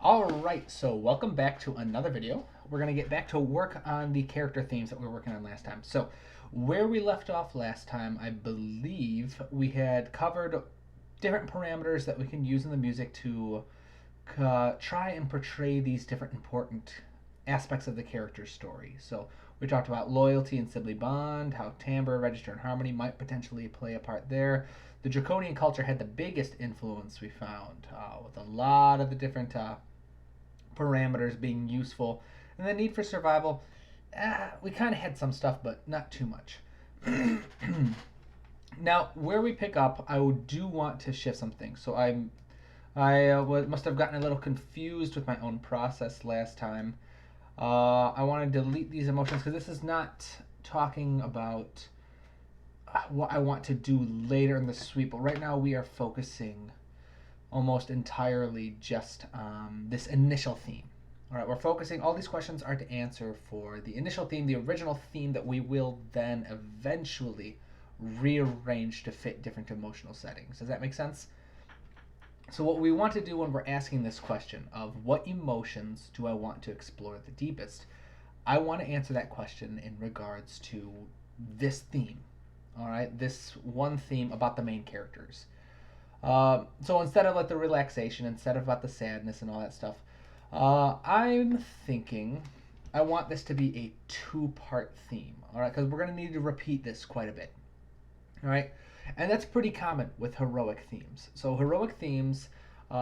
Alright, so welcome back to another video. We're going to get back to work on the character themes that we were working on last time. So, where we left off last time, I believe we had covered different parameters that we can use in the music to try and portray these different important aspects of the character's story. So, we talked about loyalty and sibling bond, how timbre, register, and harmony might potentially play a part there. The draconian culture had the biggest influence we found, with a lot of the different parameters being useful. And the need for survival, we kind of had some stuff, but not too much. Now, where we pick up, I do want to shift some things. So must have gotten a little confused with my own process last time. I want to delete these emotions because this is not talking about what I want to do later in the sweep, but right now we are focusing almost entirely just this initial theme. All right, we're focusing, all these questions are to answer for the initial theme, the original theme that we will then eventually rearrange to fit different emotional settings. Does that make sense? So what we want to do when we're asking this question of what emotions do I want to explore the deepest, I want to answer that question in regards to this theme. All right, this one theme about the main characters. So instead of like the relaxation, instead of about the sadness and all that stuff, I'm thinking I want this to be a two-part theme. All right, because we're going to need to repeat this quite a bit. All right, and that's pretty common with heroic themes. So heroic themes, you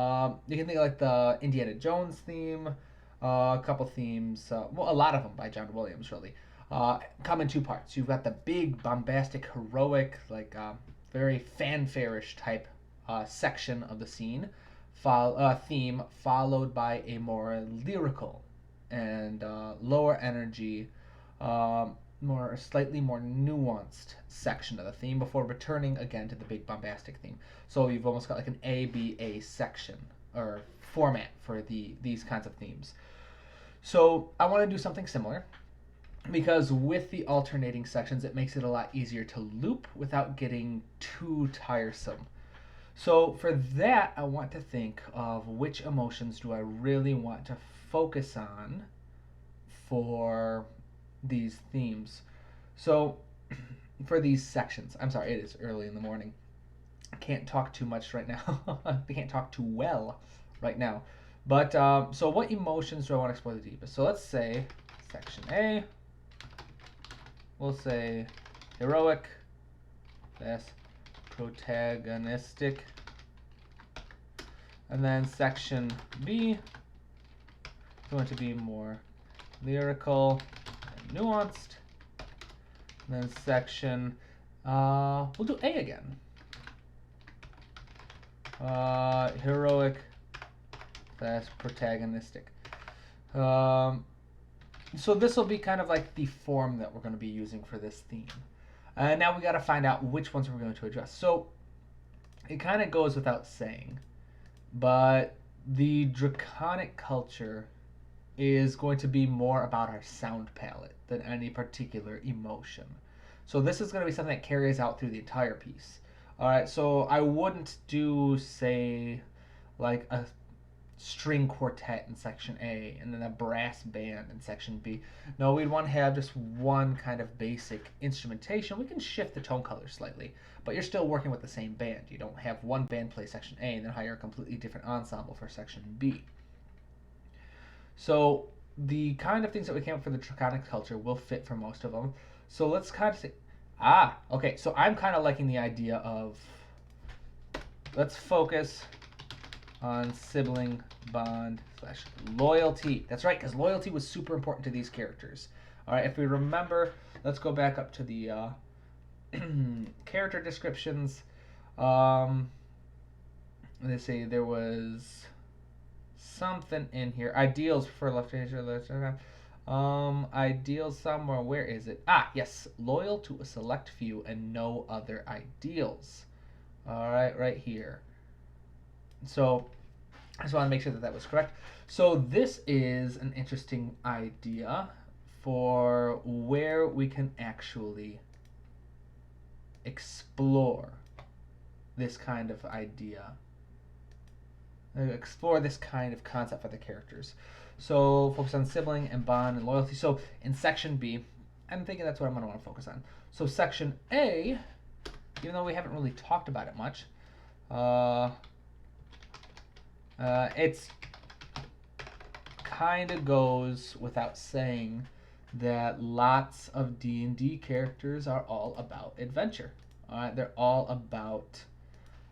can think of like the Indiana Jones theme, a couple themes, well, a lot of them by John Williams really, come in two parts. You've got the big, bombastic, heroic, like very fanfare-ish type section of the theme, followed by a more lyrical and lower energy, slightly more nuanced section of the theme before returning again to the big bombastic theme. So you've almost got like an ABA section or format for these kinds of themes. So I want to do something similar because with the alternating sections, it makes it a lot easier to loop without getting too tiresome. So for that, I want to think of which emotions do I really want to focus on for these themes. So for these sections, I'm sorry, it is early in the morning. I can't talk too much right now. I can't talk too well right now. But so what emotions do I want to explore the deepest? So let's say section A, we'll say heroic, that's protagonistic. And then section B is going to be more lyrical and nuanced. And then section, we'll do A again. Heroic, that's protagonistic. So this will be kind of like the form that we're going to be using for this theme. Now we got to find out which ones we're going to address. So it kind of goes without saying, but the draconic culture is going to be more about our sound palette than any particular emotion. So this is going to be something that carries out through the entire piece. All right, so I wouldn't do, say, like a string quartet in section A and then a brass band in section B. No, we'd want to have just one kind of basic instrumentation. We can shift the tone color slightly, but you're still working with the same band. You don't have one band play section A and then hire a completely different ensemble for section B. So the kind of things that we came up for the draconic culture will fit for most of them. So let's kind of say, okay, so I'm kind of liking the idea of, let's focus on sibling bond / loyalty. That's right, because loyalty was super important to these characters. All right, if we remember, let's go back up to the character descriptions. Let's say there was something in here. Ideals for left hand. Ideals somewhere. Where is it? Yes. Loyal to a select few and no other ideals. All right, right here. So I just want to make sure that that was correct. So this is an interesting idea for where we can actually explore this kind of idea. explore this kind of concept for the characters. So focus on sibling and bond and loyalty. So in section B, I'm thinking that's what I'm going to want to focus on. So section A, even though we haven't really talked about it much, it's kind of goes without saying that lots of D&D characters are all about adventure. All right, they're all about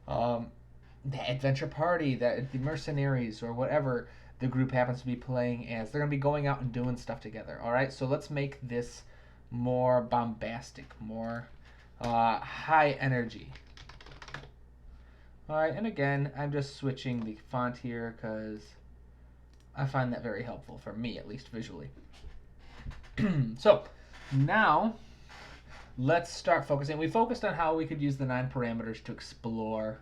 the adventure party, the mercenaries, or whatever the group happens to be playing as. They're going to be going out and doing stuff together. All right, so let's make this more bombastic, more high energy. All right, and again, I'm just switching the font here because I find that very helpful for me, at least visually. So now let's start focusing. We focused on how we could use the 9 parameters to explore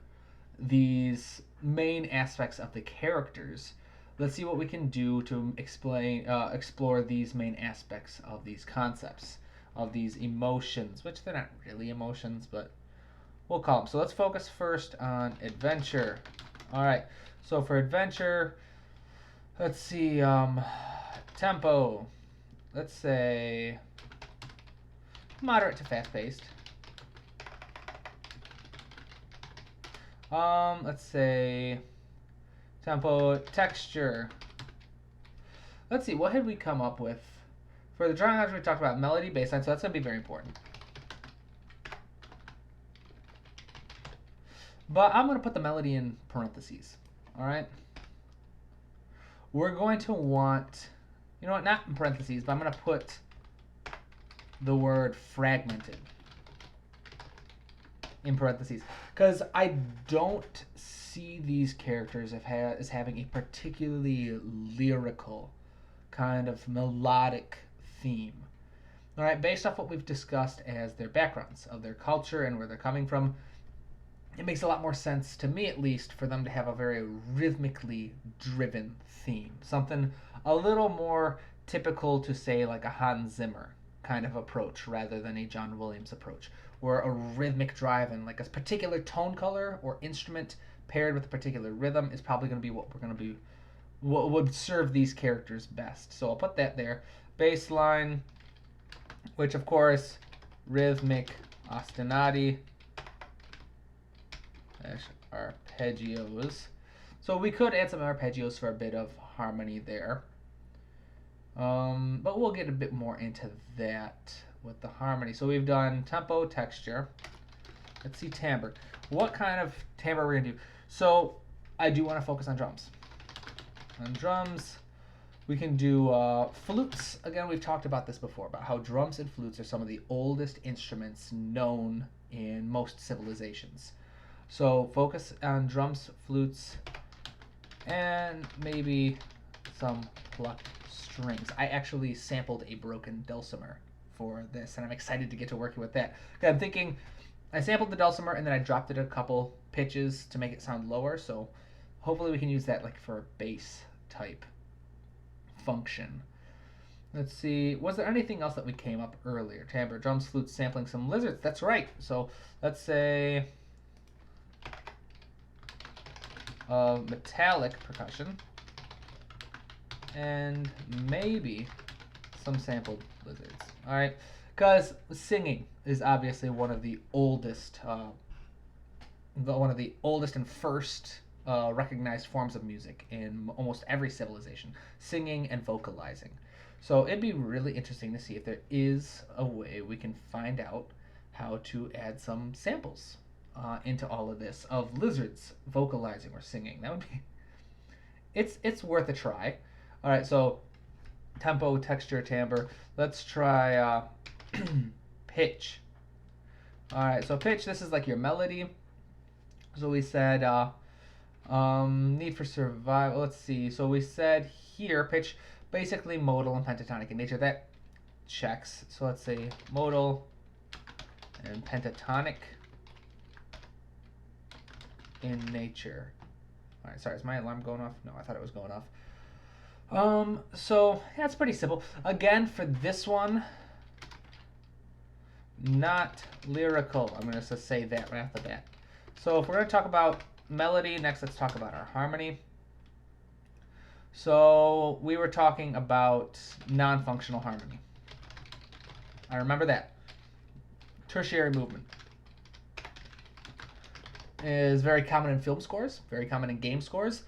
these main aspects of the characters. Let's see what we can do to explore these main aspects of these concepts, of these emotions, which they're not really emotions, but we'll call them. So let's focus first on adventure. All right, so for adventure, let's see, tempo. Let's say moderate to fast-paced. Let's say tempo, texture. Let's see, what had we come up with? For the drawing language, we talked about melody, baseline, so that's going to be very important. But I'm going to put the melody in parentheses, all right? We're going to want, you know what, not in parentheses, but I'm going to put the word fragmented in parentheses, because I don't see these characters as having a particularly lyrical kind of melodic theme. All right, based off what we've discussed as their backgrounds of their culture and where they're coming from, it makes a lot more sense to me, at least, for them to have a very rhythmically driven theme, something a little more typical to, say, like a Hans Zimmer kind of approach rather than a John Williams approach, where a rhythmic drive and like a particular tone color or instrument paired with a particular rhythm is probably going to be what would serve these characters best. So I'll put that there. Baseline, which of course, rhythmic ostinati arpeggios. So we could add some arpeggios for a bit of harmony there. But we'll get a bit more into that with the harmony. So we've done tempo, texture. Let's see timbre. What kind of timbre we're gonna do? So I do want to focus on drums. On drums, we can do flutes. Again, we've talked about this before, about how drums and flutes are some of the oldest instruments known in most civilizations. So focus on drums, flutes, and maybe some plucked strings. I actually sampled a broken dulcimer for this, and I'm excited to get to working with that. I'm thinking, I sampled the dulcimer and then I dropped it a couple pitches to make it sound lower, so hopefully we can use that like for a bass type function. Let's see, was there anything else that we came up earlier? Timbre, drums, flutes, sampling some lizards. That's right. So let's say metallic percussion and maybe some sampled lizards. All right, because singing is obviously one of the oldest and first recognized forms of music in almost every civilization, singing and vocalizing. So it'd be really interesting to see if there is a way we can find out how to add some samples into all of this of lizards vocalizing or singing. That would be, it's worth a try. All right, so tempo, texture, timbre. Let's try pitch. All right, so pitch, this is like your melody. So we said need for survival. Let's see. So we said here pitch, basically modal and pentatonic in nature. That checks. So let's say modal and pentatonic in nature. All right, sorry, is my alarm going off? No, I thought it was going off. So yeah, it's pretty simple. Again, for this one, not lyrical. I'm gonna just say that right off the bat. So if we're gonna talk about melody, next let's talk about our harmony. So we were talking about non-functional harmony. I remember that. Tertiary movement is very common in film scores, very common in game scores,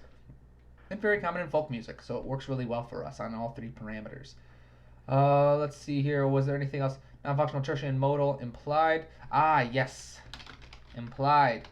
and very common in folk music. So it works really well for us on all three parameters. Let's see here. Was there anything else? Non-functional, tertiary, and modal. Implied. Ah, yes. Implied.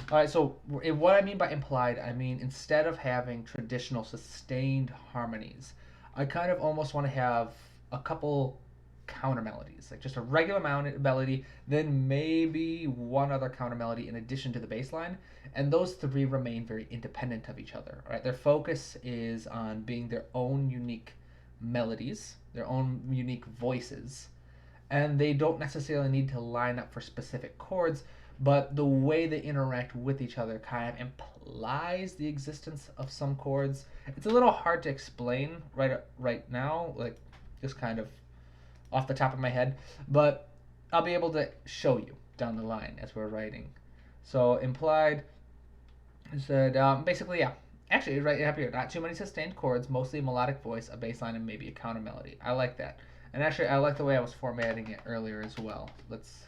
All right, so what I mean by implied, I mean instead of having traditional sustained harmonies, I kind of almost want to have a couple counter melodies, like just a regular melody, then maybe one other counter melody in addition to the bass line, and those three remain very independent of each other. Right, their focus is on being their own unique melodies, their own unique voices, and they don't necessarily need to line up for specific chords, but the way they interact with each other kind of implies the existence of some chords. It's a little hard to explain right now, like just kind of off the top of my head, but I'll be able to show you down the line as we're writing. So implied said basically, yeah. Actually, right up here, not too many sustained chords, mostly a melodic voice, a bass line, and maybe a counter melody. I like that. And actually, I like the way I was formatting it earlier as well. Let's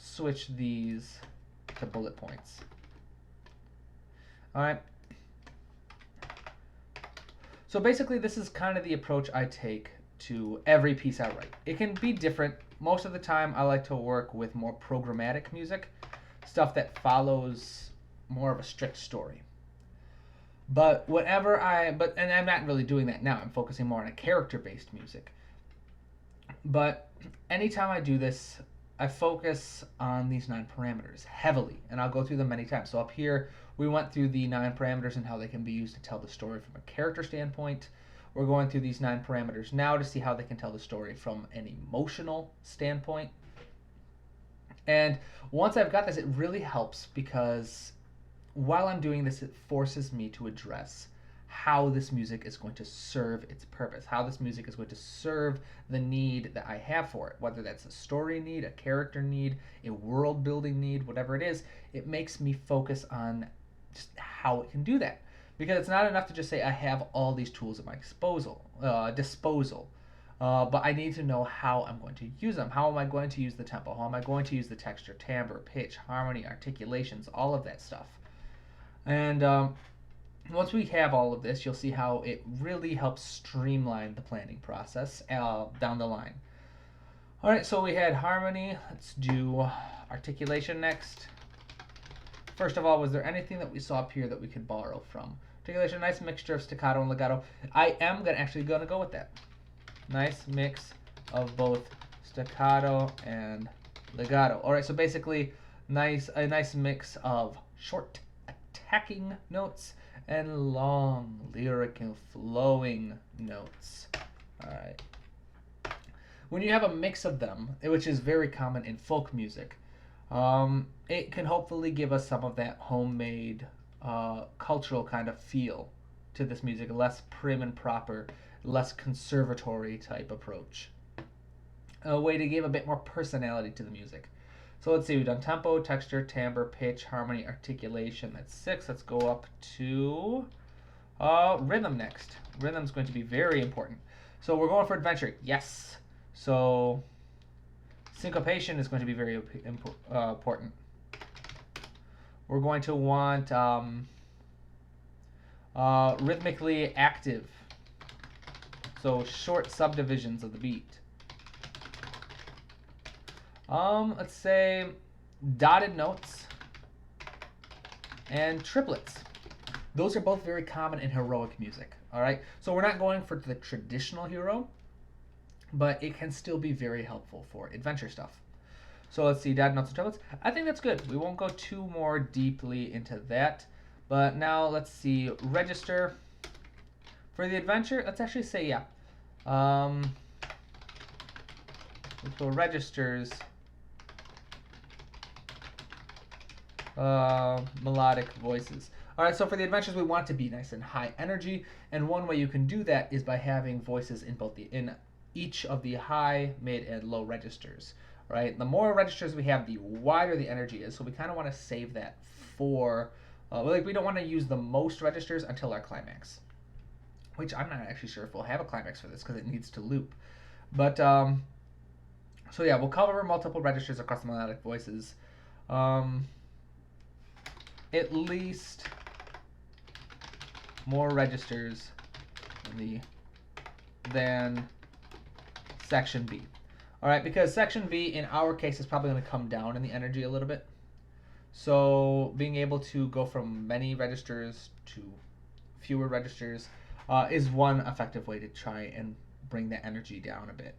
switch these to bullet points. All right. So basically, this is kind of the approach I take to every piece I write. It can be different. Most of the time, I like to work with more programmatic music, stuff that follows more of a strict story. But and I'm not really doing that now. I'm focusing more on a character-based music. But anytime I do this, I focus on these 9 parameters heavily, and I'll go through them many times. So up here, we went through the 9 parameters and how they can be used to tell the story from a character standpoint. We're going through these 9 parameters now to see how they can tell the story from an emotional standpoint. And once I've got this, it really helps because while I'm doing this, it forces me to address how this music is going to serve its purpose, how this music is going to serve the need that I have for it, whether that's a story need, a character need, a world building need, whatever it is. It makes me focus on just how it can do that. Because it's not enough to just say I have all these tools at my disposal, but I need to know how I'm going to use them. How am I going to use the tempo? How am I going to use the texture, timbre, pitch, harmony, articulations, all of that stuff. And once we have all of this, you'll see how it really helps streamline the planning process down the line. All right, so we had harmony. Let's do articulation next. First of all, was there anything that we saw up here that we could borrow from? Articulation, nice mixture of staccato and legato. I am actually going to go with that. Nice mix of both staccato and legato. All right, so basically, a nice mix of short attacking notes and long lyric and flowing notes. All right. When you have a mix of them, which is very common in folk music, it can hopefully give us some of that homemade cultural kind of feel to this music, less prim and proper, less conservatory type approach. A way to give a bit more personality to the music. So let's see, we've done tempo, texture, timbre, pitch, harmony, articulation. That's 6. Let's go up to rhythm next. Rhythm's going to be very important. So we're going for adventure. Yes. So syncopation is going to be very important. We're going to want rhythmically active. So short subdivisions of the beat. Let's say dotted notes and triplets. Those are both very common in heroic music. All right, so we're not going for the traditional hero, but it can still be very helpful for adventure stuff. So let's see, dotted notes and triplets. I think that's good. We won't go too more deeply into that, but now let's see, register. For the adventure, let's actually say, yeah. Let's go registers. Melodic voices. All right, so for the adventures, we want to be nice and high energy, and one way you can do that is by having voices in each of the high, mid, and low registers. Right, the more registers we have, the wider the energy is. So we kind of want to save that for, we don't want to use the most registers until our climax. which I'm not actually sure if we'll have a climax for this because it needs to loop. But so yeah, we'll cover multiple registers across the melodic voices. At least more registers than section B. All right, because section B in our case is probably going to come down in the energy a little bit. So being able to go from many registers to fewer registers is one effective way to try and bring the energy down a bit.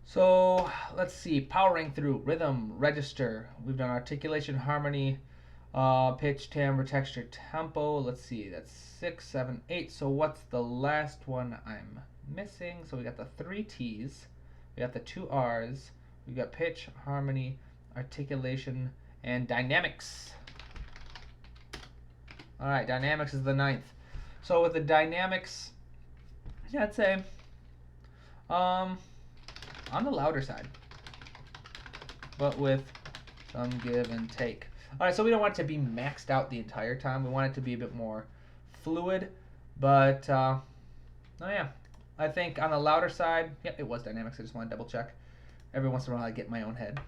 So let's see, powering through rhythm, register. We've done articulation, harmony, pitch, timbre, texture, tempo. Let's see, that's 6, 7, 8. So what's the last one I'm missing? So we got the 3 T's, we got the 2 R's, we got pitch, harmony, articulation, and dynamics. All right, dynamics is the 9th. So with the dynamics, yeah, I'd say on the louder side, but with some give and take. All right, so we don't want it to be maxed out the entire time. We want it to be a bit more fluid, but oh yeah, I think on the louder side, yep, it was dynamics. I just want to double check. Every once in a while, I get in my own head,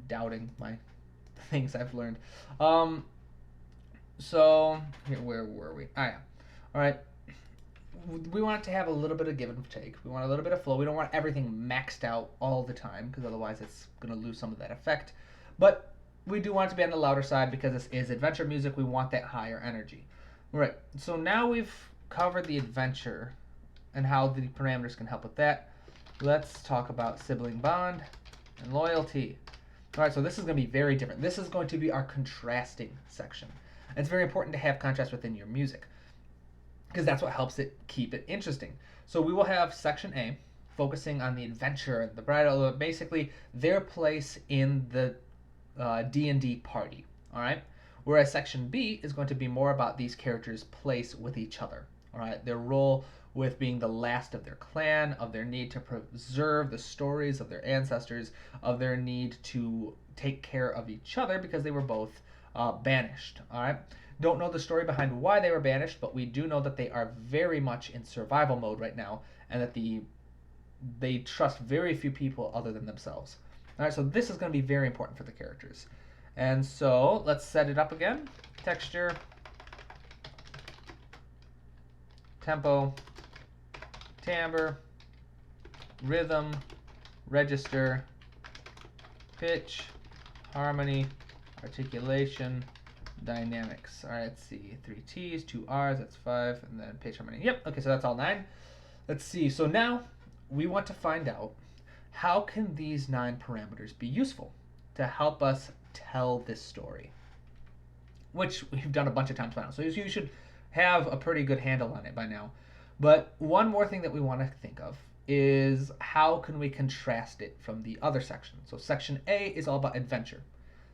doubting my things I've learned. So here, where were we? Ah, yeah. All right. We want it to have a little bit of give and take. We want a little bit of flow. We don't want everything maxed out all the time because otherwise it's going to lose some of that effect. But we do want it to be on the louder side because this is adventure music. We want that higher energy. All right. So now we've covered the adventure and how the parameters can help with that. Let's talk about sibling bond and loyalty. All right. So this is going to be very different. This is going to be our contrasting section. And it's very important to have contrast within your music, because that's what helps it keep it interesting. So we will have section A focusing on the adventure and the bridal, basically their place in the D&D party, all right? Whereas section B is going to be more about these characters' place with each other, all right? Their role with being the last of their clan, of their need to preserve the stories of their ancestors, of their need to take care of each other because they were both banished, all right? Don't know the story behind why they were banished, but we do know that they are very much in survival mode right now, and that they trust very few people other than themselves. All right, so this is going to be very important for the characters. And so let's set it up again. Texture, tempo, timbre, rhythm, register, pitch, harmony, articulation, dynamics. All right, let's see. 3 T's, 2 R's, that's 5, and then pitch, harmony. Yep, okay, so that's all 9. Let's see. So now we want to find out how can these 9 parameters be useful to help us tell this story, which we've done a bunch of times by now. So you should have a pretty good handle on it by now. But one more thing that we want to think of is how can we contrast it from the other section. So section A is all about adventure.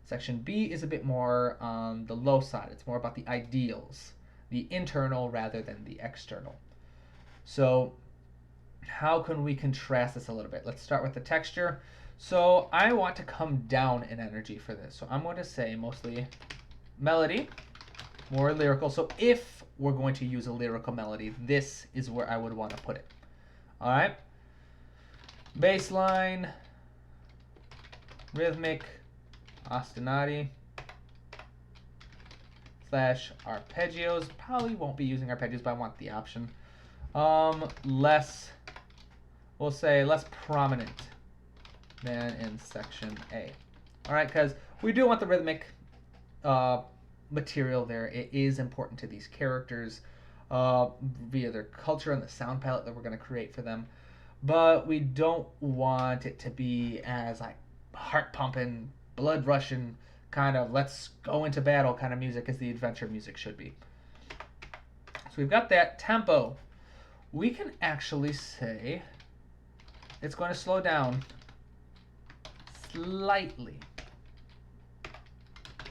Section B is a bit more on the low side. It's more about the ideals, the internal rather than the external. So how can we contrast this a little bit? Let's start with the texture. So I want to come down in energy for this. So I'm going to say mostly melody, more lyrical. So if we're going to use a lyrical melody, this is where I would want to put it. All right. Bass line, rhythmic, ostinati / arpeggios. Probably won't be using arpeggios, but I want the option. We'll say less prominent than in section A. All right, because we do want the rhythmic material there. It is important to these characters via their culture and the sound palette that we're going to create for them. But we don't want it to be as like heart pumping, blood rushing kind of let's go into battle kind of music as the adventure music should be. So we've got that tempo. We can actually say it's going to slow down slightly,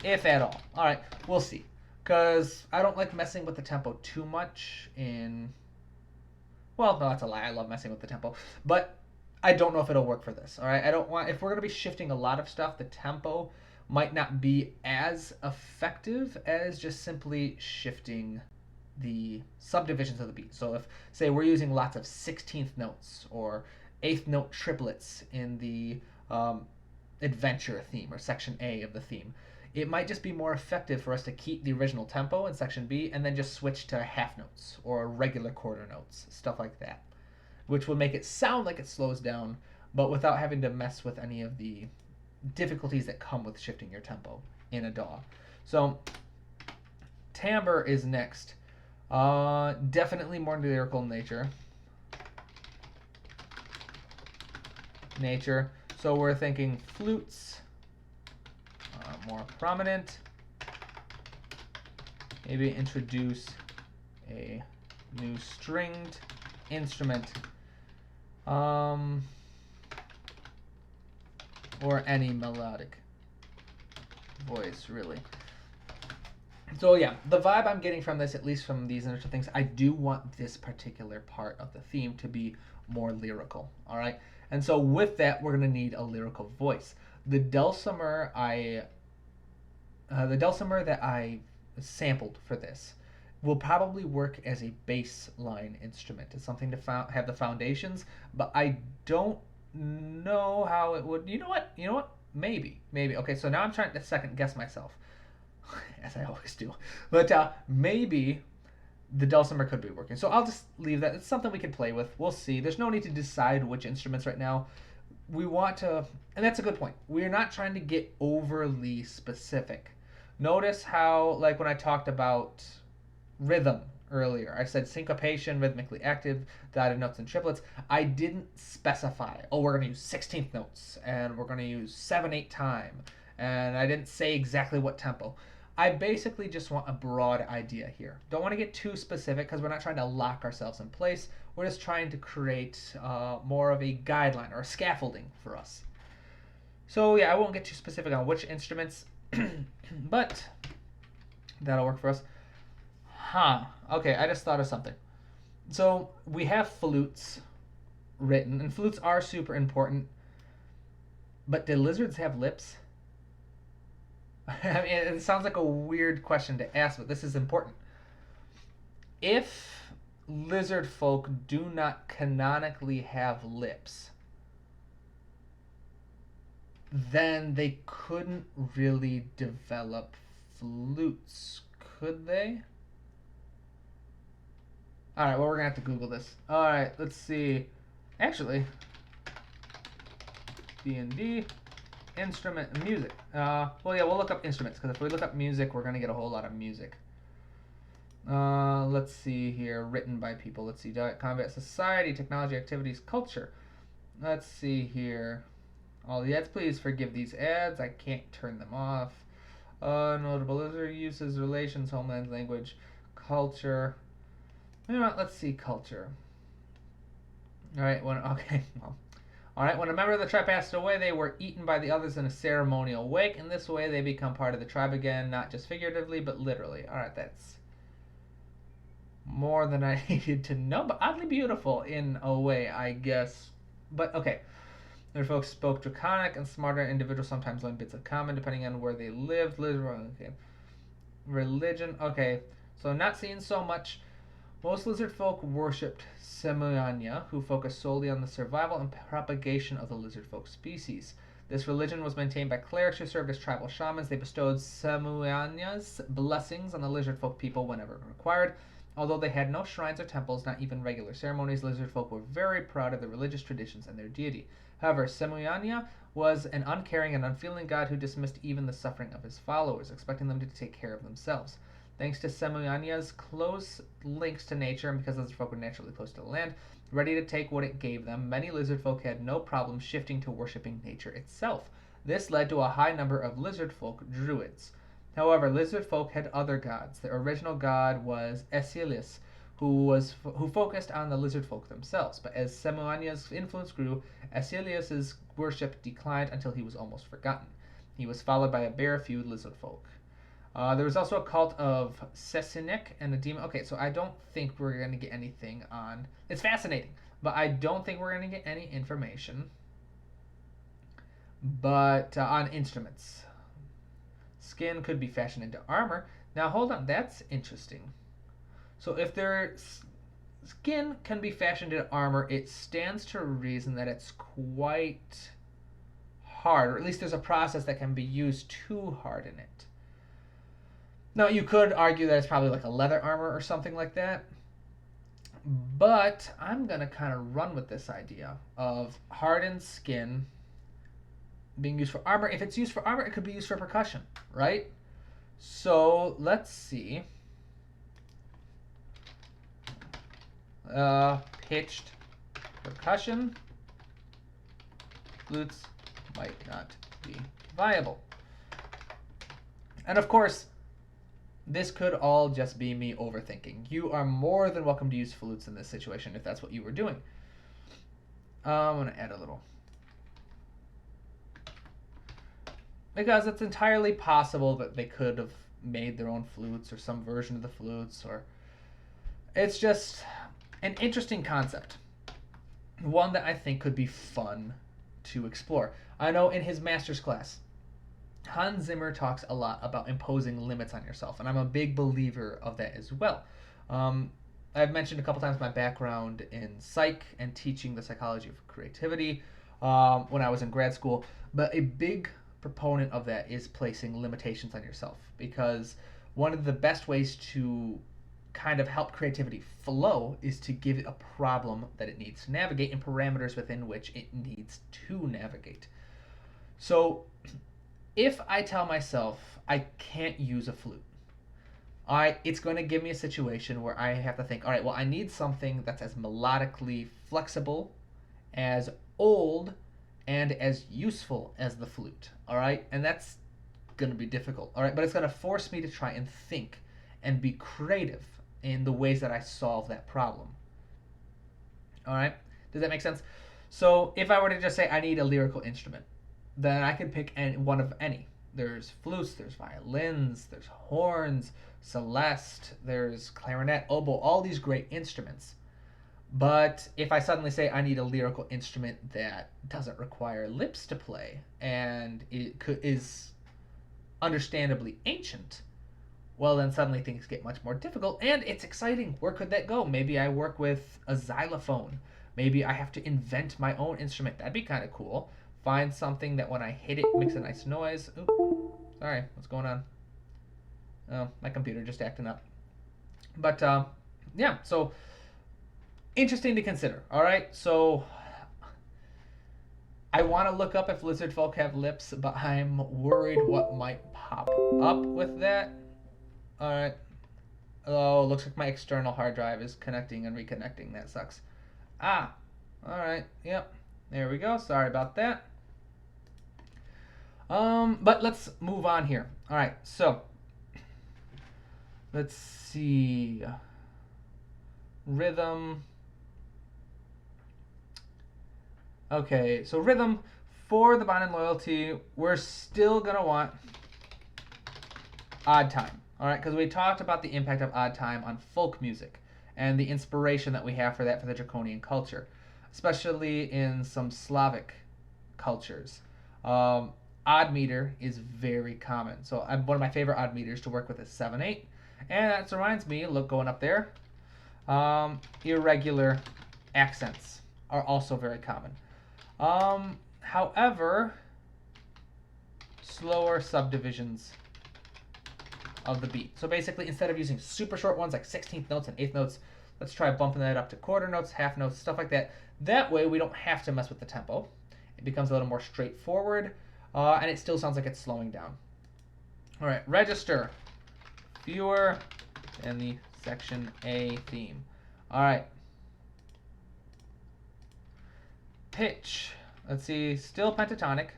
if at all. All right, we'll see. Because I don't like messing with the tempo too much in... Well, no, that's a lie. I love messing with the tempo. But I don't know if it'll work for this. All right, I don't want... If we're going to be shifting a lot of stuff, the tempo might not be as effective as just simply shifting the subdivisions of the beat. So if, say, we're using lots of 16th notes or eighth note triplets in the adventure theme or section A of the theme, it might just be more effective for us to keep the original tempo in section B and then just switch to half notes or regular quarter notes, stuff like that, which will make it sound like it slows down, but without having to mess with any of the difficulties that come with shifting your tempo in a DAW. So timbre is next. Definitely more lyrical in nature. So we're thinking flutes, more prominent. Maybe introduce a new stringed instrument, or any melodic voice, really. So yeah, the vibe I'm getting from this, at least from these initial things, I do want this particular part of the theme to be more lyrical. All right, and so with that, we're gonna need a lyrical voice. The dulcimer that I sampled for this will probably work as a bass line instrument. It's something to have the foundations, but I don't know how it would. You know what? Maybe. Okay, so now I'm trying to second guess myself, as I always do. But maybe the dulcimer could be working. So I'll just leave that. It's something we can play with. We'll see. There's no need to decide which instruments right now. We want to, and that's a good point. We're not trying to get overly specific. Notice how, like when I talked about rhythm earlier, I said syncopation, rhythmically active, dotted notes and triplets. I didn't specify, oh, we're going to use 16th notes and we're going to use 7/8 time. And I didn't say exactly what tempo. I basically just want a broad idea here. Don't want to get too specific because we're not trying to lock ourselves in place. We're just trying to create more of a guideline or a scaffolding for us. So yeah, I won't get too specific on which instruments, but that'll work for us. Okay, I just thought of something. So we have flutes written, and flutes are super important. But do lizards have lips? I mean, it sounds like a weird question to ask, but this is important. If lizard folk do not canonically have lips, then they couldn't really develop flutes, could they? All right, well, we're going to have to Google this. All right, let's see. Actually, D&D, instrument, music. Well, yeah, we'll look up instruments, because if we look up music, we're going to get a whole lot of music. Let's see here. Written by people. Let's see. Diet, combat, society, technology, activities, culture. Let's see here. All the ads, please forgive these ads. I can't turn them off. Notable lizard uses, relations, homeland, language, culture. You know what? Let's see culture. All right. Okay. Well. All right. When a member of the tribe passed away, they were eaten by the others in a ceremonial wake. In this way, they become part of the tribe again, not just figuratively, but literally. All right. That's more than I needed to know, but oddly beautiful in a way, I guess. But okay. Their folks spoke Draconic, and smarter individuals sometimes learned bits of common depending on where they lived. Okay. Religion. Okay. So not seeing so much. Most lizard folk worshipped Semuanya, who focused solely on the survival and propagation of the lizard folk species. This religion was maintained by clerics who served as tribal shamans. They bestowed Semuanya's blessings on the lizard folk people whenever required. Although they had no shrines or temples, not even regular ceremonies, lizard folk were very proud of their religious traditions and their deity. However, Semuanya was an uncaring and unfeeling god who dismissed even the suffering of his followers, expecting them to take care of themselves. Thanks to Semuanya's close links to nature, and because lizard folk were naturally close to the land, ready to take what it gave them, many lizard folk had no problem shifting to worshipping nature itself. This led to a high number of lizard folk druids. However, lizard folk had other gods. Their original god was Aesilius, who focused on the lizard folk themselves. But as Semuanya's influence grew, Aesilius's worship declined until he was almost forgotten. He was followed by a bare few lizard folk. There was also a cult of Sesinek and a demon. Okay, so I don't think we're going to get anything on. It's fascinating, but I don't think we're going to get any information. But on instruments. Skin could be fashioned into armor. Now hold on, that's interesting. So if their skin can be fashioned into armor, it stands to reason that it's quite hard, or at least there's a process that can be used to harden it. Now, you could argue that it's probably like a leather armor or something like that, but I'm going to kind of run with this idea of hardened skin being used for armor. If it's used for armor, it could be used for percussion, right? So let's see. Pitched percussion flutes might not be viable. And of course, this could all just be me overthinking. You are more than welcome to use flutes in this situation if that's what you were doing. I'm going to add a little. Because it's entirely possible that they could have made their own flutes or some version of the flutes, or it's just an interesting concept. One that I think could be fun to explore. I know in his master's class, Hans Zimmer talks a lot about imposing limits on yourself, and I'm a big believer of that as well. I've mentioned a couple times my background in psych and teaching the psychology of creativity when I was in grad school, but a big proponent of that is placing limitations on yourself, because one of the best ways to kind of help creativity flow is to give it a problem that it needs to navigate and parameters within which it needs to navigate. So if I tell myself I can't use a flute, it's going to give me a situation where I have to think, all right, well, I need something that's as melodically flexible, as old, and as useful as the flute, all right? And that's going to be difficult, all right? But it's going to force me to try and think and be creative in the ways that I solve that problem, all right? Does that make sense? So if I were to just say I need a lyrical instrument, then I could pick one of any. There's flutes, there's violins, there's horns, celeste, there's clarinet, oboe, all these great instruments. But if I suddenly say I need a lyrical instrument that doesn't require lips to play and is understandably ancient, well, then suddenly things get much more difficult, and it's exciting. Where could that go? Maybe I work with a xylophone. Maybe I have to invent my own instrument. That'd be kind of cool. Find something that when I hit it makes a nice noise. Ooh, sorry, what's going on? Oh, my computer just acting up. But yeah, so interesting to consider. All right, so I want to look up if lizard folk have lips, but I'm worried what might pop up with that. All right. Oh, looks like my external hard drive is connecting and reconnecting. That sucks. Ah, all right. Yep. There we go. Sorry about that. But let's move on here. All right. So let's see. Rhythm. Okay, so rhythm for the bond and loyalty, we're still gonna want odd time. All right, because we talked about the impact of odd time on folk music and the inspiration that we have for that for the Draconian culture, especially in some Slavic cultures. Odd meter is very common. So one of my favorite odd meters to work with is 7/8, and that reminds me, look, going up there, irregular accents are also very common. However, slower subdivisions of the beat. So basically, instead of using super short ones like 16th notes and 8th notes, let's try bumping that up to quarter notes, half notes, stuff like that. That way, we don't have to mess with the tempo. It becomes a little more straightforward, and it still sounds like it's slowing down. All right, register. Fewer than the section A theme. All right. Pitch. Let's see, still pentatonic.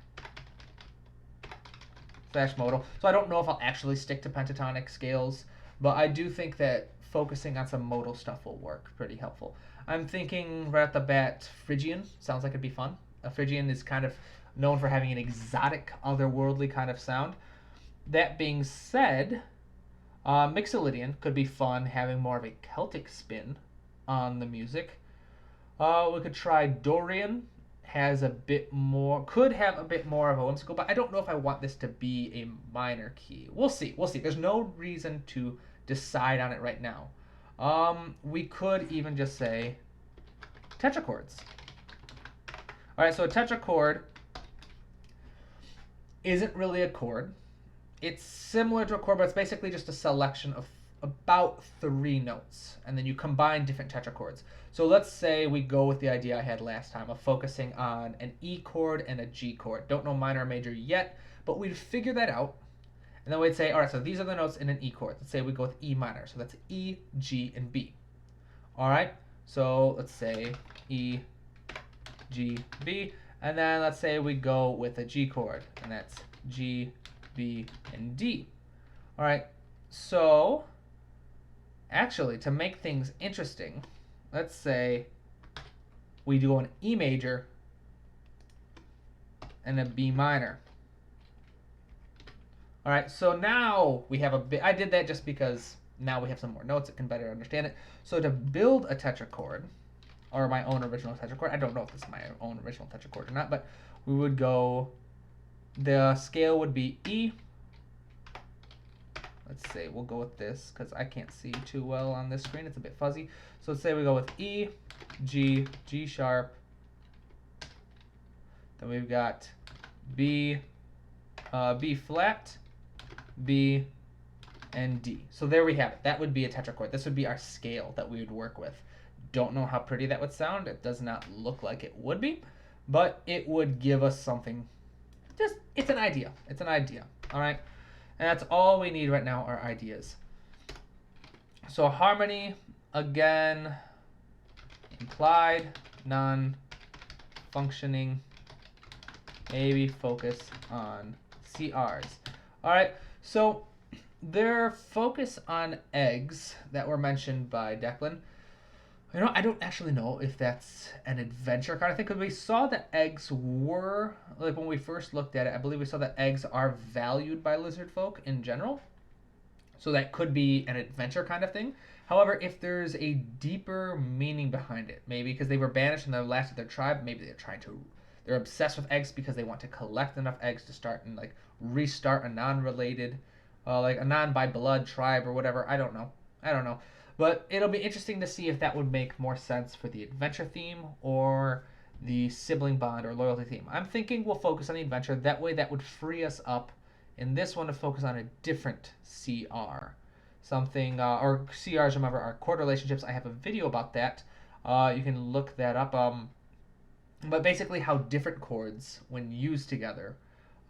/ modal. So I don't know if I'll actually stick to pentatonic scales, but I do think that focusing on some modal stuff will work pretty helpful. I'm thinking right at the bat, Phrygian. Sounds like it'd be fun. A Phrygian is kind of known for having an exotic, otherworldly kind of sound. That being said, Mixolydian could be fun, having more of a Celtic spin on the music. We could try Dorian. Could have a bit more of a whimsical, but I don't know if I want this to be a minor key. We'll see. There's no reason to decide on it right now. We could even just say tetrachords. All right, so a tetrachord isn't really a chord. It's similar to a chord, but it's basically just a selection of about 3 notes, and then you combine different tetrachords. So let's say we go with the idea I had last time of focusing on an E chord and a G chord. Don't know minor or major yet, but we'd figure that out. And then we'd say, all right, so these are the notes in an E chord. Let's say we go with E minor. So that's E, G, and B. All right, so let's say E, G, B. And then let's say we go with a G chord, and that's G, B, and D. All right, so actually, to make things interesting, let's say we do an E major and a B minor. All right, so now we have a bit. I did that just because now we have some more notes that can better understand it. So to build a tetrachord, or my own original tetrachord, I don't know if this is my own original tetrachord or not, but we would go, the scale would be E. Let's say we'll go with this because I can't see too well on this screen. It's a bit fuzzy. So let's say we go with E, G, G sharp. Then we've got B, B flat, B, and D. So there we have it. That would be a tetrachord. This would be our scale that we would work with. Don't know how pretty that would sound. It does not look like it would be, but it would give us something. Just, it's an idea. It's an idea. All right. And that's all we need right now are ideas. So harmony, again, implied, non-functioning, maybe focus on CRs. All right, so their focus on eggs that were mentioned by Declan, I don't actually know if that's an adventure kind of thing, because we saw that eggs were, like when we first looked at it, I believe we saw that eggs are valued by lizard folk in general. So that could be an adventure kind of thing. However, if there's a deeper meaning behind it, maybe because they were banished and they're last of their tribe, maybe they're obsessed with eggs because they want to collect enough eggs to start and like restart a non-related, like a non-by-blood tribe or whatever. I don't know. But it'll be interesting to see if that would make more sense for the adventure theme or the sibling bond or loyalty theme. I'm thinking we'll focus on the adventure. That way that would free us up in this one to focus on a different CR. Something, or CRs, remember, are chord relationships. I have a video about that. You can look that up. But basically how different chords, when used together,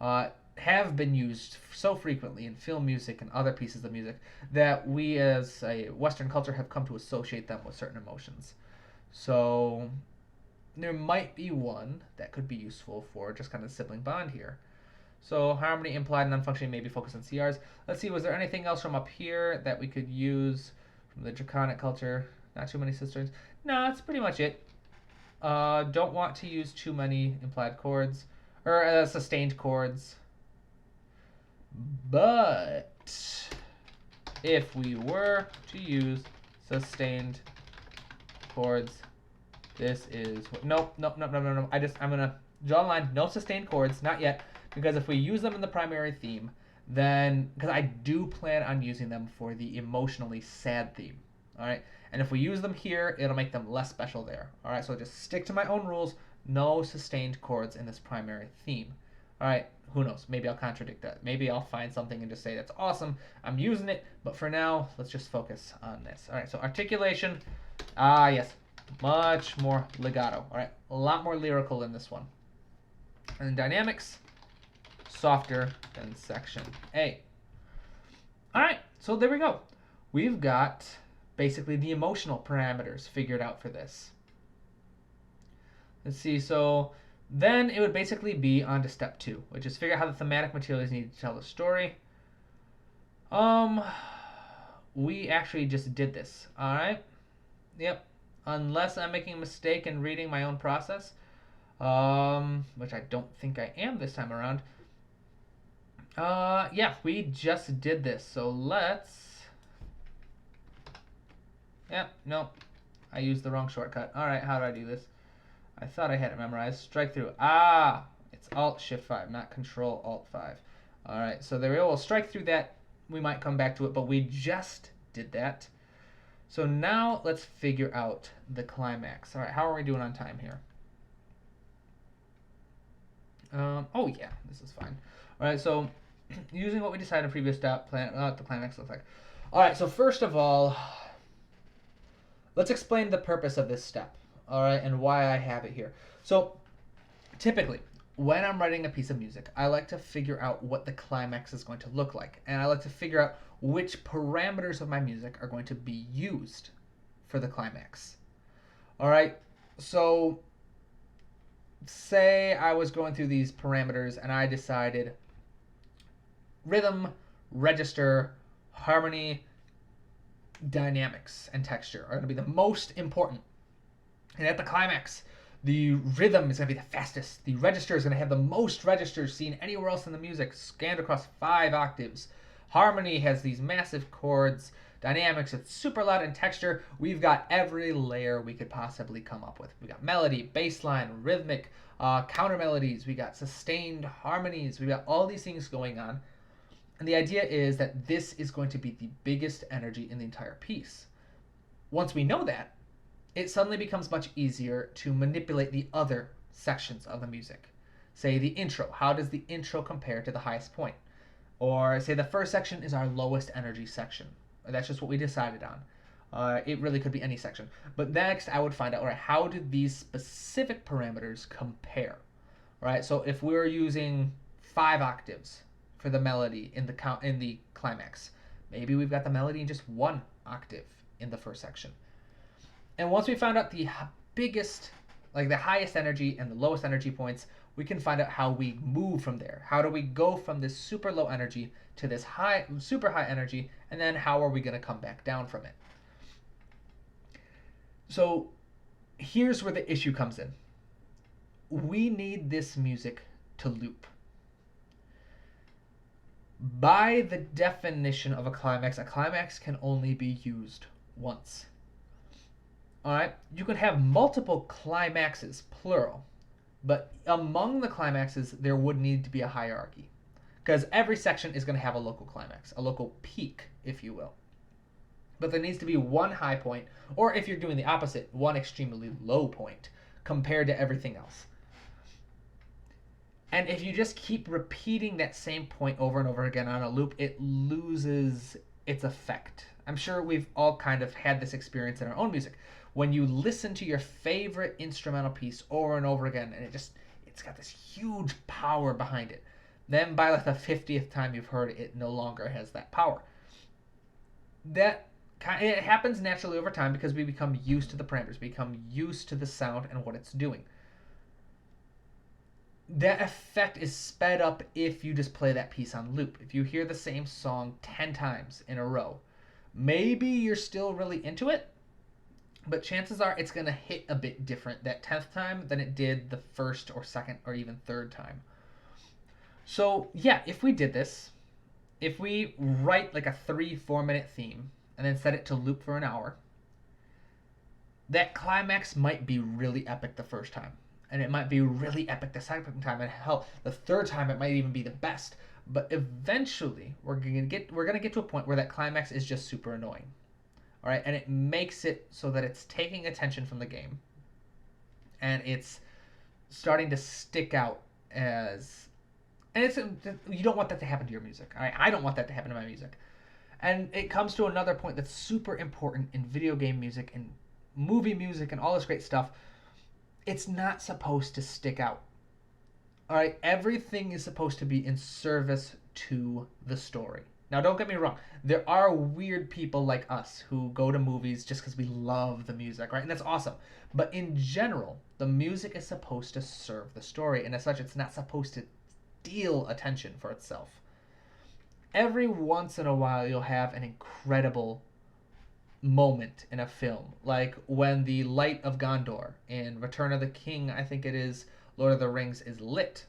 have been used so frequently in film music and other pieces of music that we as a Western culture have come to associate them with certain emotions. So there might be one that could be useful for just kind of sibling bond here. So harmony, implied, non-functioning, maybe focus on CRs. Let's see, was there anything else from up here that we could use from the Draconic culture? Not too many cisterns. No, that's pretty much it. Don't want to use too many implied chords, or sustained chords. But if we were to use sustained chords, this is nope. I'm gonna draw a line. No sustained chords, not yet, because if we use them in the primary theme, then because I do plan on using them for the emotionally sad theme. All right, and if we use them here, it'll make them less special there. All right, so just stick to my own rules. No sustained chords in this primary theme. All right, who knows? Maybe I'll contradict that. Maybe I'll find something and just say that's awesome. I'm using it, but for now, let's just focus on this. All right, so articulation. Yes, much more legato. All right, a lot more lyrical in this one. And dynamics, softer than section A. All right, so there we go. We've got basically the emotional parameters figured out for this. Let's see, so then it would basically be on to step 2, which is figure out how the thematic material is needed to tell the story. We actually just did this, all right? Yep, unless I'm making a mistake in reading my own process, which I don't think I am this time around. Yeah, we just did this, so let's... Yep, no, I used the wrong shortcut. All right, how do I do this? I thought I had it memorized. Strike through. It's Alt-Shift-5, not Control-Alt-5. All right, so there we go. We'll strike through that. We might come back to it, but we just did that. So now let's figure out the climax. All right, how are we doing on time here? Oh yeah, this is fine. All right, so using what we decided in previous step, plan the climax looks like. All right, so first of all, let's explain the purpose of this step. All right, and why I have it here. So typically, when I'm writing a piece of music, I like to figure out what the climax is going to look like, and I like to figure out which parameters of my music are going to be used for the climax. All right, so say I was going through these parameters and I decided rhythm, register, harmony, dynamics, and texture are going to be the most important. And at the climax, the rhythm is going to be the fastest. The register is going to have the most registers seen anywhere else in the music, scanned across 5 octaves. Harmony has these massive chords. Dynamics, it's super loud, and texture, we've got every layer we could possibly come up with. We got melody, bass line, rhythmic, counter melodies. We got sustained harmonies. We got all these things going on. And the idea is that this is going to be the biggest energy in the entire piece. Once we know that, it suddenly becomes much easier to manipulate the other sections of the music. Say the intro. How does the intro compare to the highest point? Or say the first section is our lowest energy section. That's just what we decided on. It really could be any section. But next, I would find out, all right, how do these specific parameters compare? All right, so if we're using 5 octaves for the melody in the climax, maybe we've got the melody in just 1 octave in the first section. And once we found out the biggest, like the highest energy and the lowest energy points, we can find out how we move from there. How do we go from this super low energy to this super high energy, and then how are we going to come back down from it? So here's where the issue comes in. We need this music to loop. By the definition of a climax can only be used once. All right, you can have multiple climaxes, plural, but among the climaxes, there would need to be a hierarchy because every section is going to have a local climax, a local peak, if you will. But there needs to be one high point, or if you're doing the opposite, one extremely low point compared to everything else. And if you just keep repeating that same point over and over again on a loop, it loses its effect. I'm sure we've all kind of had this experience in our own music. When you listen to your favorite instrumental piece over and over again, and it's got this huge power behind it. Then by like the 50th time you've heard it, it no longer has that power. It happens naturally over time because we become used to the parameters, we become used to the sound and what it's doing. That effect is sped up if you just play that piece on loop. If you hear the same song 10 times in a row, maybe you're still really into it, but chances are it's going to hit a bit different that 10th time than it did the first or second or even third time. So yeah, if we did this, if we write like a 3-4 minute theme and then set it to loop for an hour, that climax might be really epic the first time. And it might be really epic the second time, and hell, the third time it might even be the best. But eventually, we're gonna get to a point where that climax is just super annoying. All right, and it makes it so that it's taking attention from the game, and it's starting to stick out as, and you don't want that to happen to your music. All right, I don't want that to happen to my music. And it comes to another point that's super important in video game music and movie music and all this great stuff. It's not supposed to stick out. All right, everything is supposed to be in service to the story. Now, don't get me wrong. There are weird people like us who go to movies just because we love the music, right? And that's awesome. But in general, the music is supposed to serve the story, and as such, it's not supposed to steal attention for itself. Every once in a while, you'll have an incredible moment in a film, like when the light of Gondor in Return of the King, I think it is, Lord of the Rings, is lit.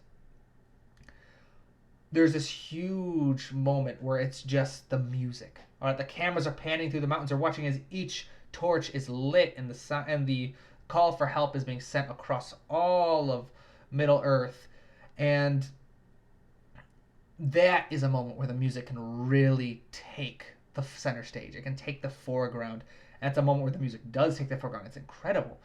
There's this huge moment where it's just the music. All right, the cameras are panning through the mountains, are watching as each torch is lit, and the call for help is being sent across all of Middle Earth, and that is a moment where the music can really take the center stage. It can take the foreground At the moment where the music does take the foreground, it's incredible.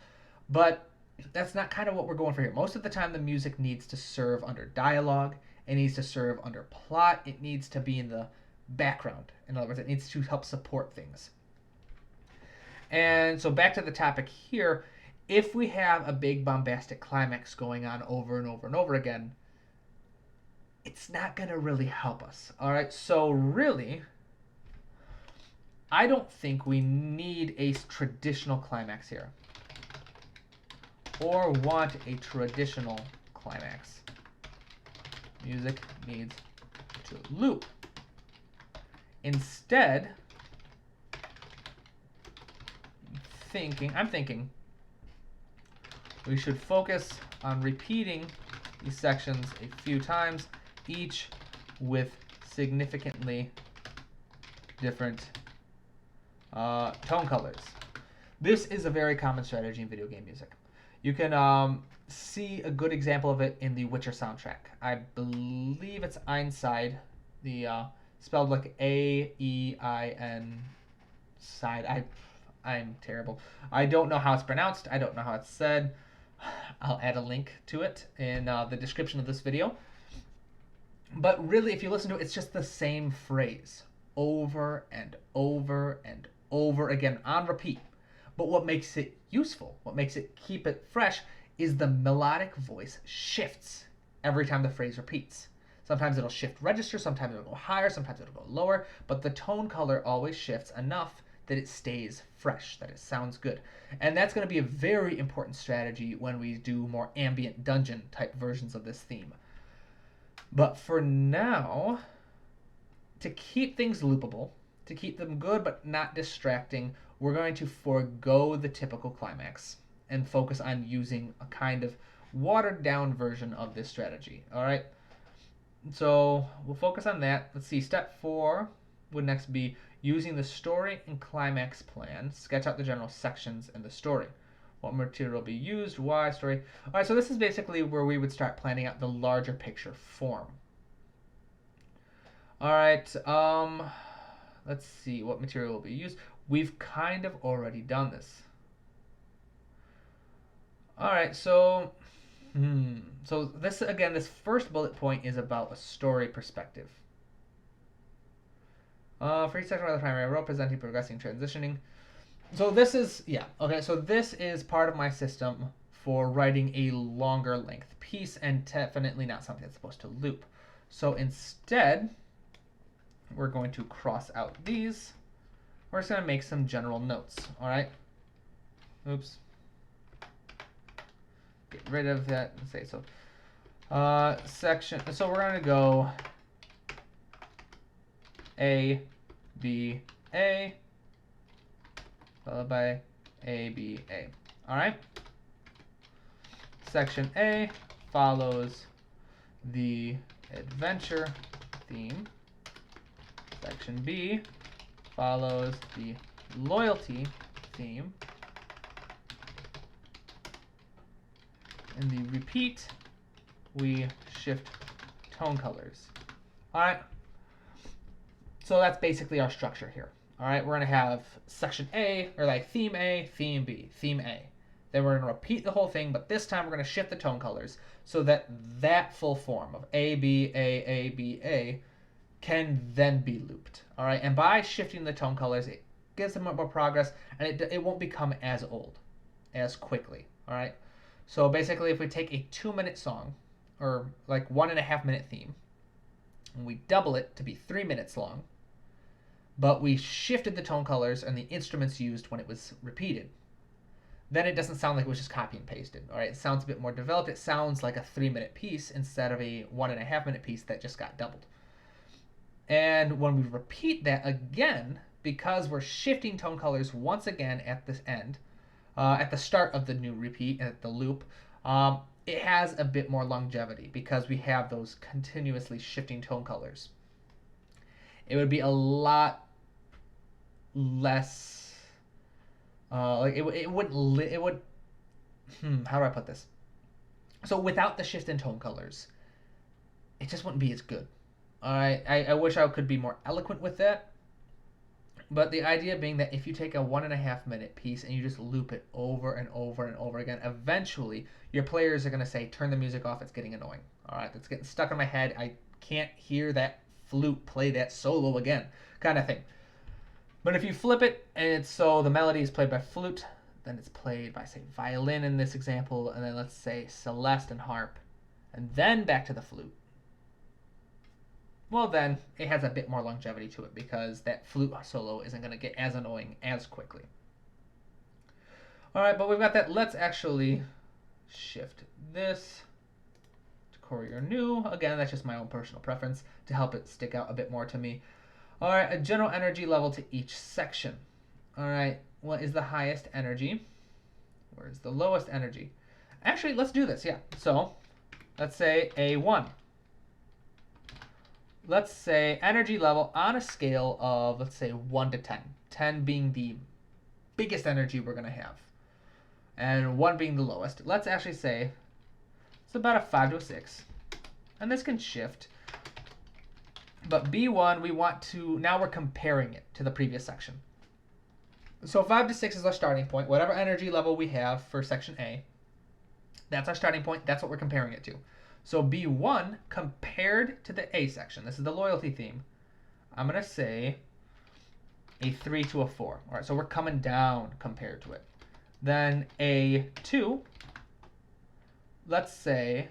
But that's not kind of what we're going for here. Most of the time, the music needs to serve under dialogue. It needs to serve under plot. It needs to be in the background. In other words, it needs to help support things. And so back to the topic here, if we have a big bombastic climax going on over and over and over again, it's not going to really help us. All right. So really, I don't think we need a traditional climax here or want a traditional climax. Music needs to loop. Instead, I'm thinking we should focus on repeating these sections a few times, each with significantly different tone colors. This is a very common strategy in video game music. You can see a good example of it in the Witcher soundtrack. I believe it's Einside, the spelled like A-E-I-N side. I'm terrible. I don't know how it's pronounced. I don't know how it's said. I'll add a link to it in the description of this video. But really, if you listen to it, it's just the same phrase over and over and over again on repeat. But what makes it useful, what makes it keep it fresh, is the melodic voice shifts every time the phrase repeats. Sometimes it'll shift register, sometimes it'll go higher, sometimes it'll go lower, but the tone color always shifts enough that it stays fresh, that it sounds good. And that's going to be a very important strategy when we do more ambient dungeon type versions of this theme. But for now, to keep things loopable, to keep them good but not distracting, we're going to forego the typical climax and focus on using a kind of watered down version of this strategy. All right. So we'll focus on that. Let's see. Step 4 would next be using the story and climax plan. Sketch out the general sections in the story. What material will be used? Why? Story. All right. So this is basically where we would start planning out the larger picture form. All right. Let's see what material will be used. We've kind of already done this. All right. So this again, this first bullet point is about a story perspective. For each section of the primary role, presenting, progressing, transitioning. So this is, okay, so this is part of my system for writing a longer length piece and definitely not something that's supposed to loop. So instead, we're going to cross out these. We're just going to make some general notes, all right? Oops. Get rid of that and say so. Section, so we're going to go A, B, A, followed by A, B, A. All right? Section A follows the adventure theme. Section B follows the loyalty theme. In the repeat, we shift tone colors. All right? So that's basically our structure here. All right, we're going to have section A, or like theme A, theme B, theme A. Then we're going to repeat the whole thing, but this time we're going to shift the tone colors so that that full form of A, B, A, B, A can then be looped. All right, and by shifting the tone colors, it gives them more progress, and it won't become as old as quickly. All right, so basically if we take a 2-minute song, or like 1.5-minute theme, and we double it to be 3 minutes long, but we shifted the tone colors and the instruments used when it was repeated, then it doesn't sound like it was just copy and pasted. All right, it sounds a bit more developed. It sounds like a 3-minute piece instead of a 1.5-minute piece that just got doubled. And when we repeat that again, because we're shifting tone colors once again at this end, at the start of the new repeat, at the loop, it has a bit more longevity because we have those continuously shifting tone colors. It would be a lot less like it would how do I put this? So without the shift in tone colors, it just wouldn't be as good. All right, I wish I could be more eloquent with that, But the idea being that if you take a 1.5 minute piece and you just loop it over and over and over again, eventually your players are going to say, turn the music off, it's getting annoying. All right, that's getting stuck in my head. I can't hear that flute play that solo again, kind of thing. But if you flip it and it's so the melody is played by flute, then it's played by, say, violin in this example, and then let's say celeste and harp, and then back to the flute. Well, then it has a bit more longevity to it because that flute solo isn't going to get as annoying as quickly. All right, but we've got that. Let's actually shift this to Courier New. Again, that's just my own personal preference to help it stick out a bit more to me. All right, a general energy level to each section. All right, what is the highest energy? Where's the lowest energy? Actually, let's do this, yeah. So let's say A1. Let's say energy level on a scale of, let's say, 1 to 10. 10 being the biggest energy we're going to have, and 1 being the lowest. Let's actually say it's about a 5 to a 6. And this can shift. But B1, we want to, now we're comparing it to the previous section. So 5 to 6 is our starting point. Whatever energy level we have for section A, that's our starting point. That's what we're comparing it to. So B1 compared to the A section, this is the loyalty theme, I'm going to say a 3 to a 4. All right, so we're coming down compared to it. Then A2, let's say,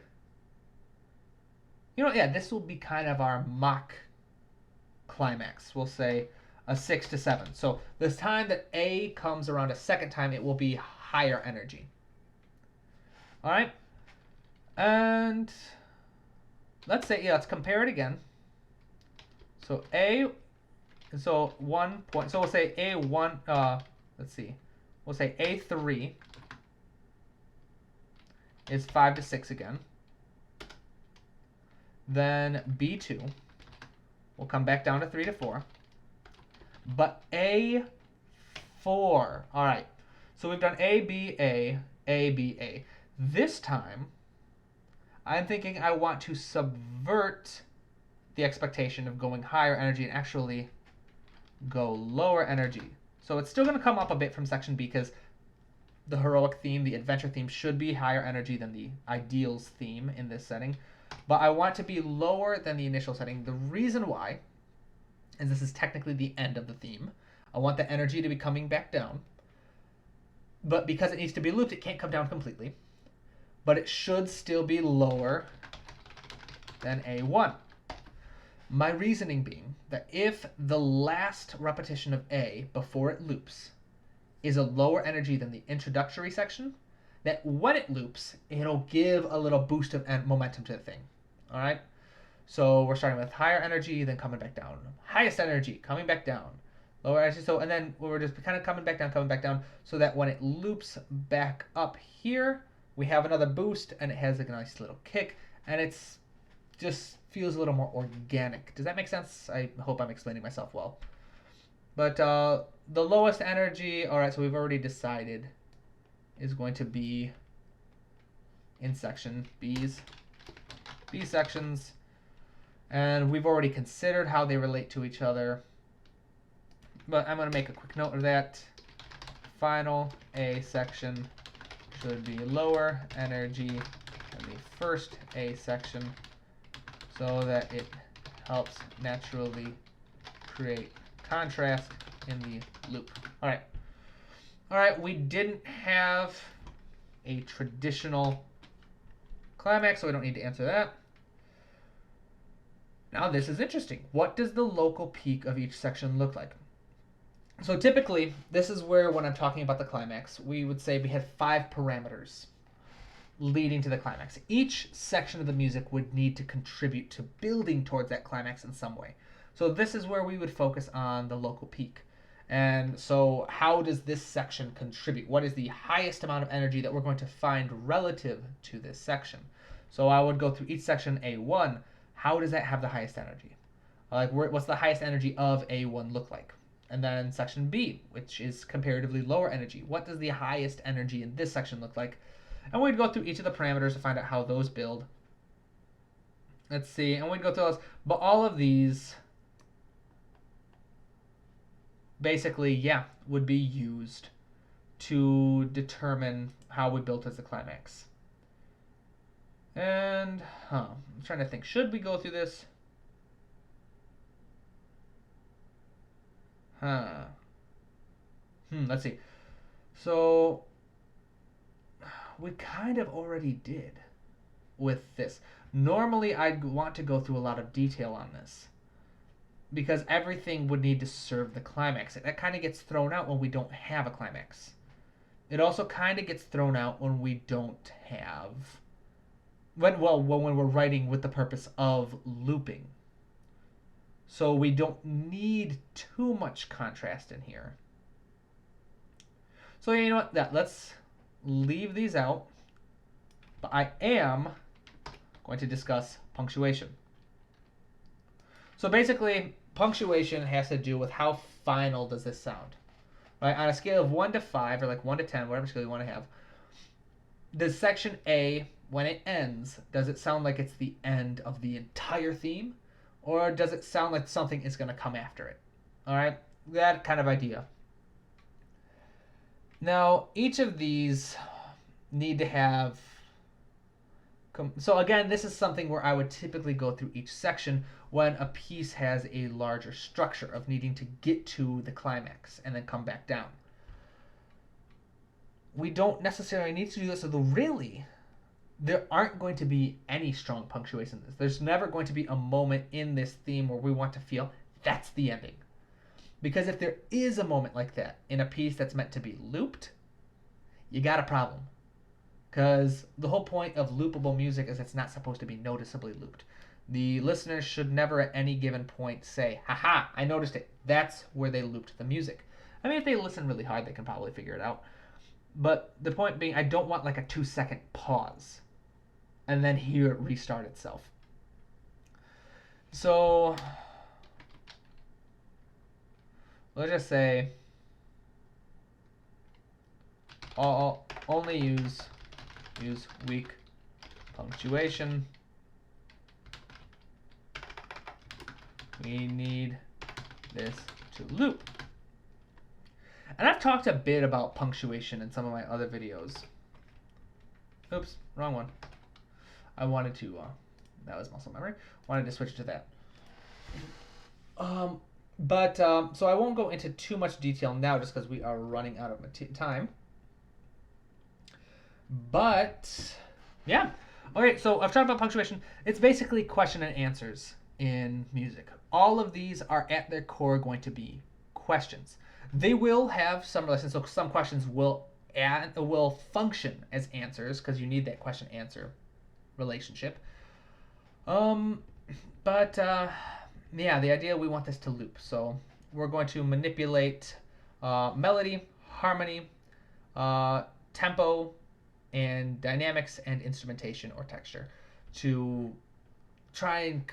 this will be kind of our mock climax. We'll say a 6 to 7. So this time that A comes around a second time, it will be higher energy. All right. And let's say, let's compare it again. So so 1 point, so we'll say A1, let's see, we'll say A3 is 5 to 6 again. Then B2 will come back down to 3 to 4. But A4, all right, so we've done A, B, A, A, B, A. This time, I'm thinking I want to subvert the expectation of going higher energy and actually go lower energy. So it's still going to come up a bit from section B because the heroic theme, the adventure theme, should be higher energy than the ideals theme in this setting. But I want to be lower than the initial setting. The reason why is this is technically the end of the theme. I want the energy to be coming back down. But because it needs to be looped, it can't come down completely. But it should still be lower than A1. My reasoning being that if the last repetition of A before it loops is a lower energy than the introductory section, that when it loops, it'll give a little boost of momentum to the thing. All right? So we're starting with higher energy, then coming back down. Highest energy, coming back down. Lower energy, and then we're just kind of coming back down, so that when it loops back up here, we have another boost, and it has a nice little kick, and it's just feels a little more organic. Does that make sense? I hope I'm explaining myself well. But the lowest energy, all right, so we've already decided, is going to be in section B sections, and we've already considered how they relate to each other. But I'm going to make a quick note of that. Final A section should be lower energy than the first A section so that it helps naturally create contrast in the loop. All right, we didn't have a traditional climax, so we don't need to answer that. Now this is interesting. What does the local peak of each section look like? So typically, this is where, when I'm talking about the climax, we would say we had 5 parameters leading to the climax. Each section of the music would need to contribute to building towards that climax in some way. So this is where we would focus on the local peak. And so how does this section contribute? What is the highest amount of energy that we're going to find relative to this section? So I would go through each section. A1, how does that have the highest energy? What's the highest energy of A1 look like? And then section B, which is comparatively lower energy. What does the highest energy in this section look like? And we'd go through each of the parameters to find out how those build. Let's see, and we'd go through those. But all of these basically, yeah, would be used to determine how we built as a climax. And, I'm trying to think. Should we go through this? Huh. Let's see. So, we kind of already did with this. Normally, I'd want to go through a lot of detail on this because everything would need to serve the climax. That kind of gets thrown out when we don't have a climax. It also kind of gets thrown out when we don't have when we're writing with the purpose of looping. So we don't need too much contrast in here. So you know what? Let's leave these out. But I am going to discuss punctuation. So basically, punctuation has to do with how final does this sound. Right? On a scale of 1 to 5, or like 1 to 10, whatever scale you want to have, does section A, when it ends, does it sound like it's the end of the entire theme? Or does it sound like something is going to come after it? All right? That kind of idea. Now, each of these need to have... So again, this is something where I would typically go through each section when a piece has a larger structure of needing to get to the climax and then come back down. We don't necessarily need to do this, although really, there aren't going to be any strong punctuation in this. There's never going to be a moment in this theme where we want to feel that's the ending. Because if there is a moment like that in a piece that's meant to be looped, you got a problem. Because the whole point of loopable music is it's not supposed to be noticeably looped. The listener should never at any given point say, haha, I noticed it. That's where they looped the music. I mean, if they listen really hard, they can probably figure it out. But the point being, I don't want like a 2-second pause and then hear it restart itself. So let's just say I'll only use weak punctuation. We need this to loop. And I've talked a bit about punctuation in some of my other videos. Oops, wrong one. I wanted to, that was muscle memory. Wanted to switch to that. So I won't go into too much detail now just because we are running out of time. But, yeah. Okay, so I've talked about punctuation. It's basically question and answers in music. All of these are at their core going to be questions. They will have some relations, so some questions will function as answers because you need that question-answer relationship. Yeah, the idea we want this to loop. So we're going to manipulate melody, harmony, tempo, and dynamics and instrumentation or texture to try and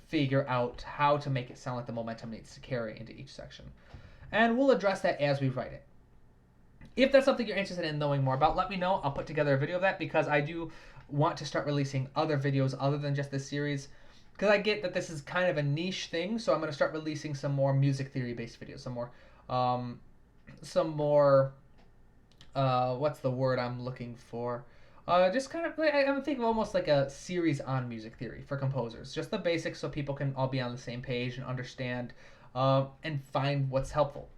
figure out how to make it sound like the momentum needs to carry into each section. And we'll address that as we write it. If that's something you're interested in knowing more about, let me know. I'll put together a video of that because I do want to start releasing other videos other than just this series. Because I get that this is kind of a niche thing, so I'm going to start releasing some more music theory based videos, some more what's the word I'm looking for? Just kind of, I'm thinking of almost like a series on music theory for composers. Just the basics so people can all be on the same page and understand and find what's helpful.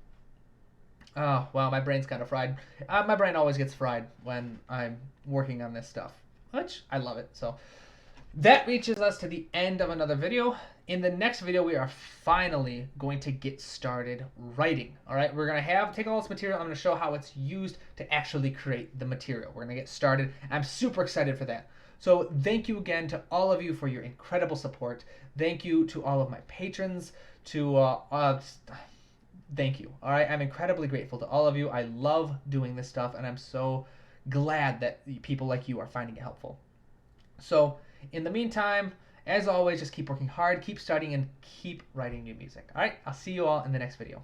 Oh, wow, my brain's kind of fried. My brain always gets fried when I'm working on this stuff, which I love it. So that reaches us to the end of another video. In the next video, we are finally going to get started writing. All right, we're going to take all this material. I'm going to show how it's used to actually create the material. We're going to get started. I'm super excited for that. So thank you again to all of you for your incredible support. Thank you to all of my patrons. Thank you. All right, I'm incredibly grateful to all of you. I love doing this stuff, and I'm so glad that people like you are finding it helpful. So in the meantime, as always, just keep working hard, keep studying, and keep writing new music. All right, I'll see you all in the next video.